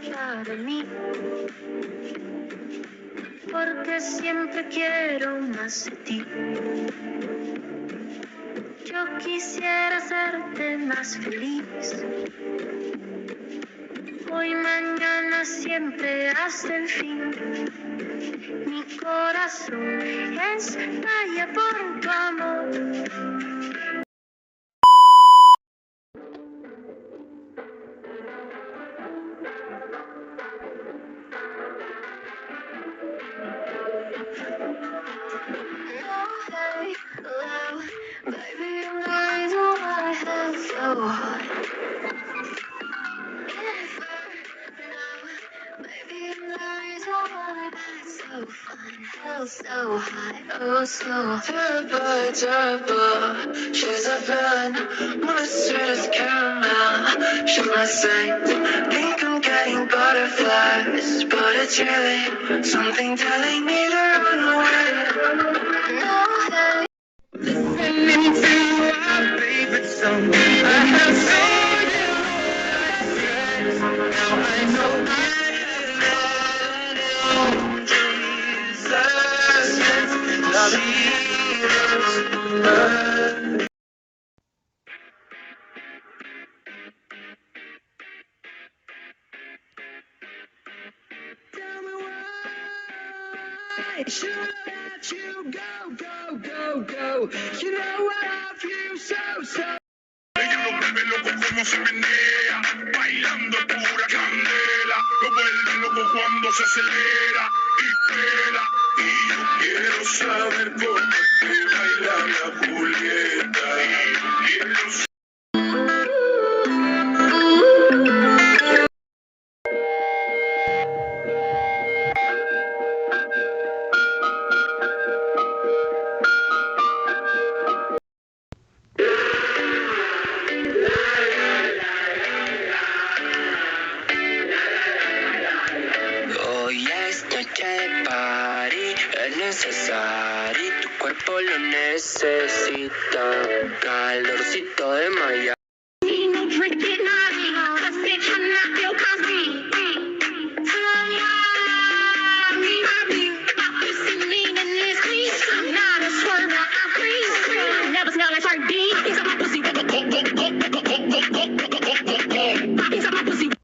para mí, porque siempre quiero más de ti. Yo quisiera hacerte más feliz, hoy, mañana, siempre, hasta el fin. Mi corazón estalla por tu amor. Hey, love, baby, you're the reason why I feel so hot. Baby, you're the reason why it's so fun, feels so hot, oh so terrible, terrible. She's a villain, one as sweet as caramel. She's my saint, think I'm getting butterflies, but it's really something telling me to run away. No, hey. Listening to our favorite song, I have so many friends. Now I know tell me why should I let you go, go, go, go? You know I love you so. Ella lo vuelve loco como se menea, bailando pura candela. Lo vuelve loco cuando se acelera y pela. Y yo quiero saber cómo te baila la Julieta. Y quiero saber. Hoy es noche de party, es necesario, tu cuerpo lo necesita, calorcito de Miami.